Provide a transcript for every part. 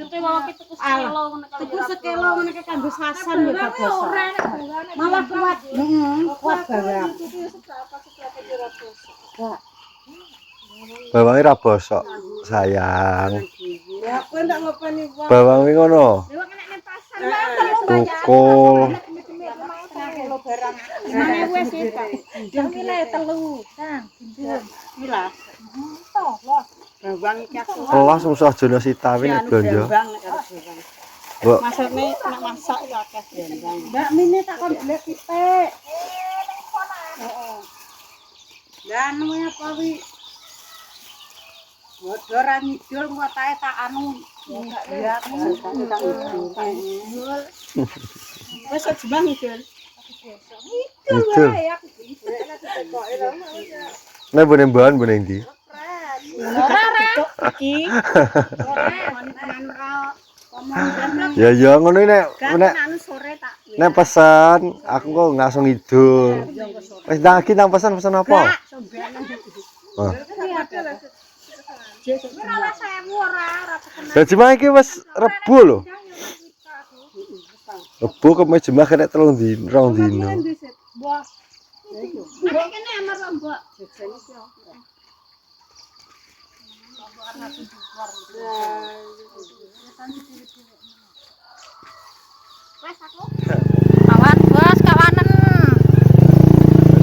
Tuku sekilo ngono ki kanggo sasan ya bagus. Malah kuat. Kuat banget. Bawangnya ra bosok, sayang. Ya kowe ndak ngopeni wong. Bawangnya ngono. Tukul. Kelas musuh jono sitawi nek blonjo. Mbok. Maksudnya nek masak ya akeh blendang. Mbak Mine tak kon ndek pitik. Heeh. Lah anu apa wi? Bodho ra ngidul ngotae tak anu. Ya tak ngidul. Wes jemah ngidul. Ngidul. Nek bone mbahan bone ndi? Iki. Ya ngono nek pesan aku kok langsung ngidul. Wis lagi nang pesan apa? Oh. Lah jemaah iki wis Rebo lho. Rebo kok jemaah kena 2 dino. Kawan bos, kawanan.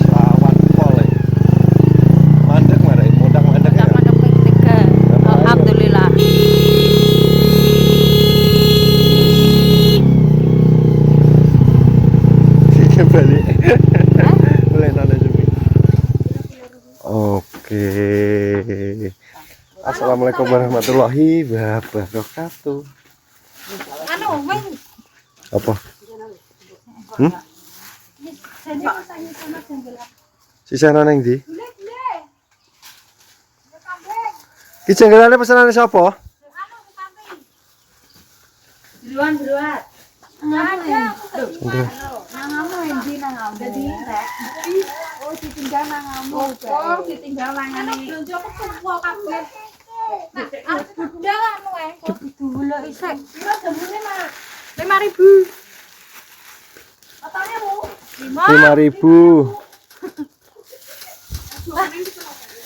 Kawan pol. Mandek marai, modang mandek ya. Alhamdulillah. Balik. Boleh nana juga. Oke. Assalamualaikum warahmatullahi wabarakatuh. Apa? Sisa nang ndi? Ki jenggelane pesanane sapa? Duluan. Ditinggal nangane. Blonjo kesuwo kabeh. Budal anu kok diduluk isik. Piro jamune, Mak? 5.000. Katanya Bu. 5.000.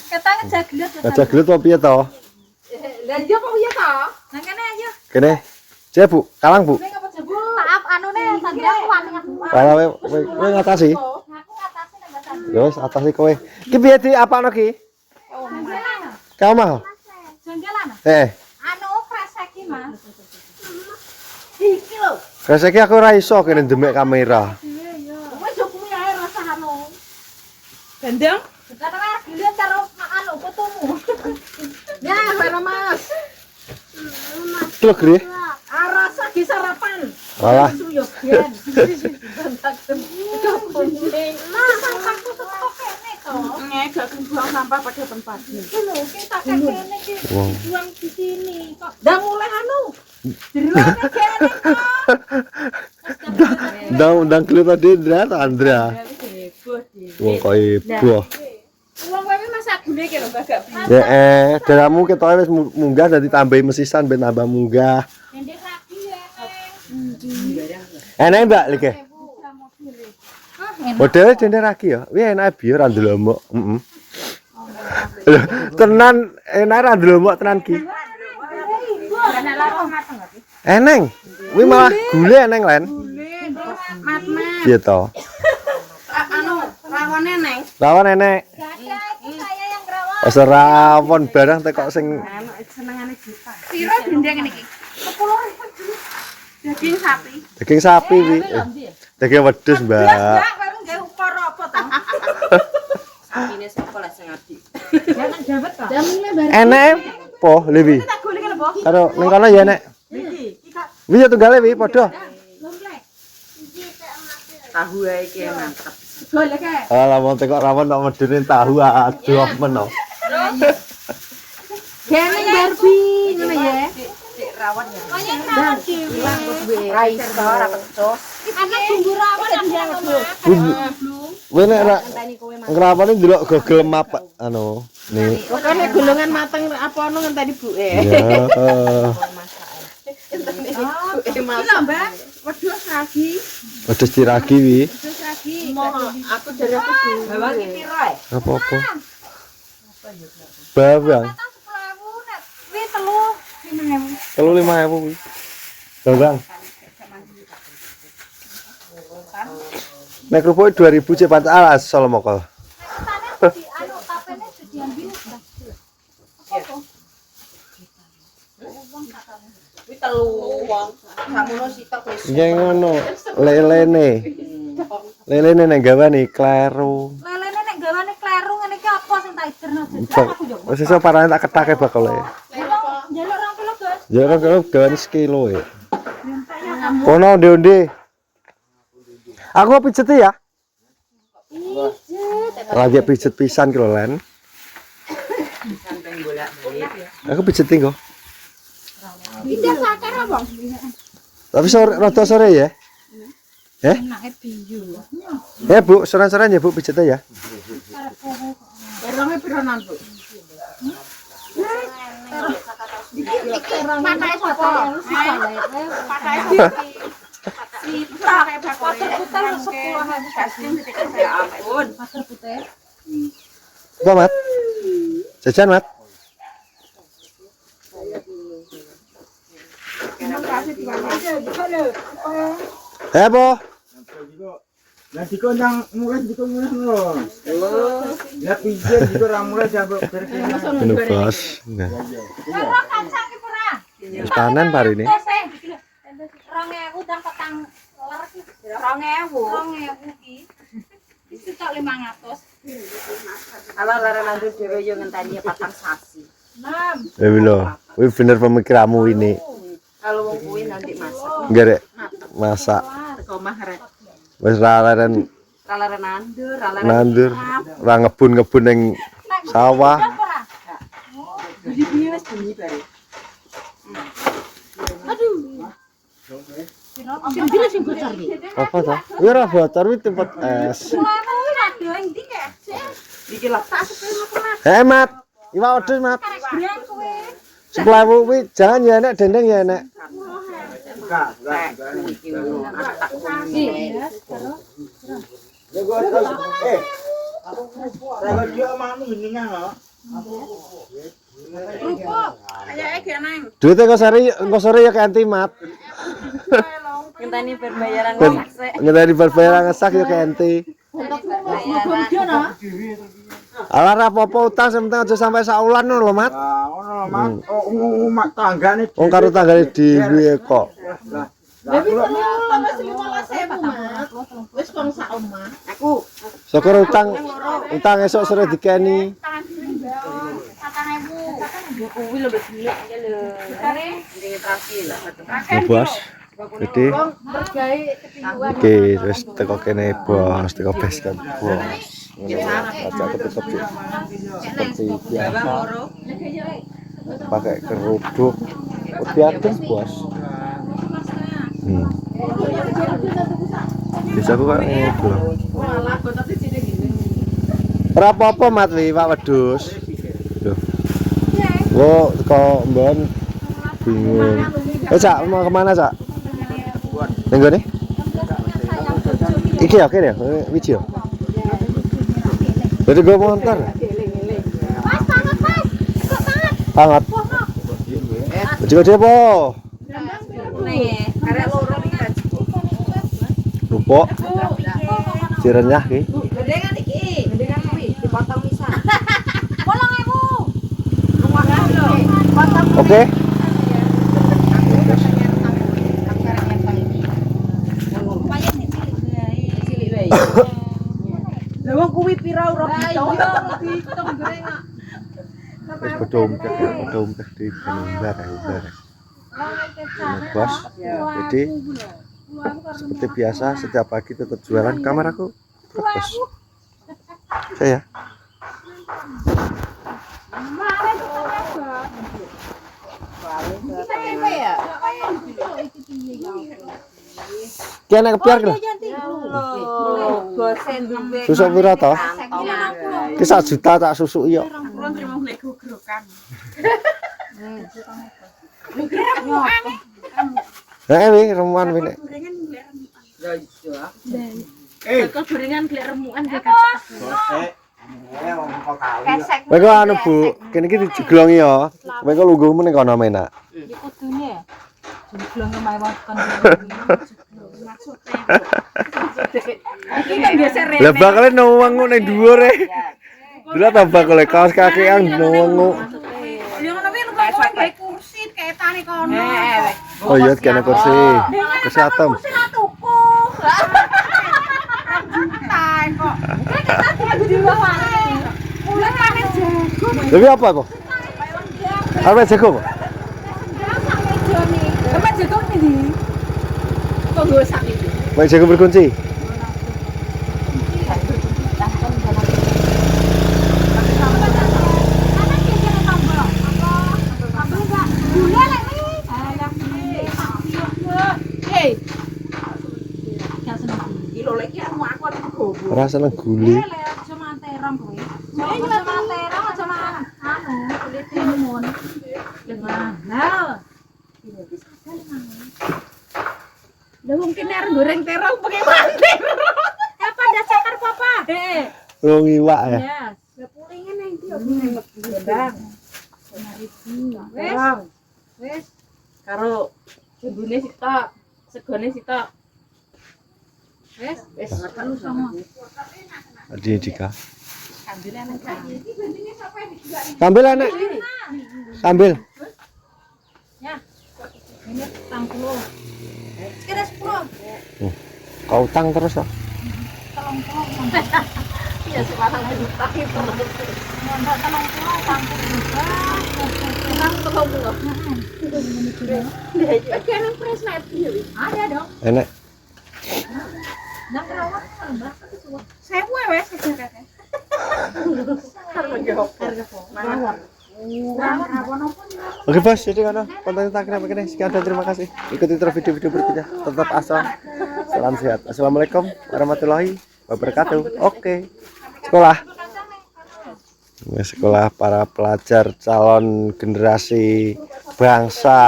Katanya jaglet. Jaglet apa piye to? Lah iya kok iya to? Nang kene ayo. Kene. Cek Bu, kalang Bu. Ning apa jabu? Maaf anune Sandra aku wani aku. Kalau kowe ngatasi. Aku ngatasi nang Mbak Sandra. Ya wis atasi kowe. Ki piye di apano ki? Jenggelan. Kamu mahal? Jenggelan. Anu kresek iki, Mas. Iki lho. Kresek aku ora iso kene ndemek kamera. Wis yo kuwi ae rasa anu. Gendeng? Karena dilihat karo anu fotomu. Ya, Bara Mas. Lho, Gri. Rasa ki sarapan. Walah. Yo ben. Sampahku teko kene to. Gak buang sampah pada tempatnya. Lho, kita kene iki buang di sini kok. Dah mulai anu. Diruang kene kok. Ndang kelu tadi Andra. Wong kok ibu. Uang kowe masak gune ki lho gak Ya daramu ketoke wis munggah dadi tambahi mesisan ben tambah munggah. Ndek lagi ya. Enak Mbak like. Modele dene ragi ya. Wi enak biyo ra ndelomok. Heeh. Tenan enak ra ndelomok tenan ki. Eneng. Wi malah gule eneng len. Mat-mat. Piye to? Anu, rawon eneng. Lawan enek. Ada itu saya yang rawon. Wis rawon barang tekok sing Anu senengane juta. Piro dendeng niki? 10.000. Daging sapi. daging sapi wi. Daging wedhus, Mbak. Enggak, kowe nggae ukara apa to? Sapine sapa lah sing abdi. Jangan jawet to. Jamile bareng. Enek po Lewi. Tak golek lho, Bu. Karo ning kono ya enek. Iki tak Wi ya tunggale wi padha. lomplek. Tahu ae iki mantep. Golek ae. Alah wong tekok rawon kok medene tahu aduh meno. Geneng Barbie ngono ya. Sik rawon ya. Pokoknya rawon dhewe. Ra iso ra pecos. Anak bumbu rawon yang diangkat. Kowe nek ra ngrawone ndelok Google Map anu nih. Pokoknya gulungan mateng apa ono ngenteni buke. Ya. Mbak. Wedhus lagi. Wedhus diragi wi. Wedhus lagi. Aku dari aku bawa ki piro ae? Apa-apa. Bawang. 10.000 nek wi telu 5.000. Kalau 5.000 wi. Bawang. Nek kerupuk 2.000 cepat alas soal mokol. Tane di anu tapene diambil dah. Kuwi telu wong. Samono sitok wis. Nggih ngono. Lelene nang gawane kleru. Lelene nek gawane kleru ngene iki apa sing tak iderno aku yo. Wis iso parane tak ketake bakal e. Njaluk 2 kilo, Gus. Ya ora kalau gawane sekilo ya. Kono onde-onde. Aku pijet ya. Lagi pijet pisan ki lho, Len. Sampai bolak-balik. Aku pijet kok. Pijet sakar apa? Tapi sore rada sore ya. Enake biyu. Ya, Bu, sore-sore ya, Bu, pijet ya. Berongnya piro nang, Bu? Patahe sapa? Patahe Sita kayak bakal Putar 10.000 kasih. Ya ampun. Pasar putih. Apa, Mat? Jajan, Mat. Bu. Nanti kau yang mulai ngono. Ya pijet juga orang mulai sampai berkena. Ini bos. Nah, Ora kancang ki pura. wis panen hari ini. 2.000 dan petang ler ki. 2000. 2.000 ki. Wis tok 500. Kalau lara nanti dhewe yo ngenteni patang sasi. Ya lho, kuwi bener pemikiranmu ini. Kalau wong kuwi nanti masak. Enggak, Rek. Masak. Teko omah rek. Wis ralaren Lara nandur, lara nandur, ora ngebun-ngebun ning sawah. Jadi piye wis bunyi bare. Sing sing bocor ki. Apa to? Kuwi ora bocor kuwi tempat es. Mulane radio ndi ke? Iki lho. Mat. Iwak wedhus, Mat. Brand kuwi. 10.000 kuwi jangan ya enek dendeng ya enek. Iki ngono. Tak Saya dia manu ininya loh. Ayake geneng. Duite kok sore ya kanti, Mat. ngenteni berbayaran Ben masak. ngenteni berbayar ngesak ya kanti. Alah ra apa-apa utang sing penting aja sampai saulan ngono lho, Mat. Ah, ngono lho, Mat. Oh, mak tanggane. Wong karo tanggane dhewe kok. Tapi kalau wis 15.000, Mas. Wis wong sak omah. Aku Syukur utang esok sore dikeni. Tangan diri mbak. 4.000. kuwi lho wis gila ya lho. Ndek terakhir lah satu. Bos. Jadi Bergawe ketingguan. oke, terus teko kene bos, teko base camp bos. Aja ketutup ya. Seperti biasa. Pakai kerudung. Lebih adem bos. Bisa aku kok belum. Ora apa-apa Mat wi, Pak Wedhus. Loh. Wo teko mbon bingung. Cak, mau kemana, Cak? Nenggo nih? Iki ya, kene ya, wiji ya. Jadi gue montor. Mas, banget, Mas. Kok banget? Hangat. Gede-gede po. Nih, karek loro iki kan. Lupa. Direnyah ki. Gedengan iki, gedengan kuwi dipotong pisan. 8.000. Oke. Lah wong kuwi pira ora Hitung goreng. Wis bedom di benar ya. Bos. Jadi seperti biasa setiap pagi tetap jualan kameraku. Bos. Saya. Ki enak kepiar ki lho. Bosen nembe. Susuk pira to? Ki 1 juta tak susuki yo. Kulon terima golek grogrokan. Nih, remuan ini. Gorengan golek remukan. Ya iya. Kok gorengan golek remukan Eh, dek. Sosek. Wong kok tahu. Kesek. Mereka anu Bu, kene iki dijeglongi ya. Mereka lungguhmu ning kono menak. Iki kudune ya. Jeglonge mawon kon. Maksudnya. Iki kan biasa rene. Lah bakale nuwang ning dhuwur e. Dulu tambah kole kaos kakean nuwang. Ya ngono kuwi lupa kowe gawe kursi kaitane kono. Oh iya kena kursi. Kursi atom. Kursi ra tuku. Juta kok. Kan di bawah. Mulai panen jagung. Tapi apa kok? Apa jago? Pak? Emang jagung ndi? Kok nggo sak iki? Pak jago berkunci. Ora seneng gule. Aja manterong kowe. Aja manterong, aja mangan. Anu, kulit timun. Nah. Lah mungkin nek goreng terong pakai mantir. Apa ndak cakar papa? Wong iwak ya. Ya, sepulinge nang ndi opo gendang. Wes. Wes. Karo bumbune sitok, segone sitok. Wes. Wis ngoten sama. Adi Dika. Ambil nang kaki. Sambil anak. Sambil. Ya. Ini 80. Kira 10. Kau utang terus toh. Ya sekarang juta itu. Mondok 30 campur juga. Sekarang tolong dulu. Bagian yang presnet ya. Ada dong. Enak. Nang rawat Mbak. Saya wes aja kakek. Harga Oke bos, jadi kan konten kita kira begini. Sekian dan terima kasih. Ikuti terus video-video berikutnya. Tetap asal. Salam sehat. Assalamualaikum warahmatullahi wabarakatuh. Oke. Sekolah. Sekolah para pelajar calon generasi bangsa.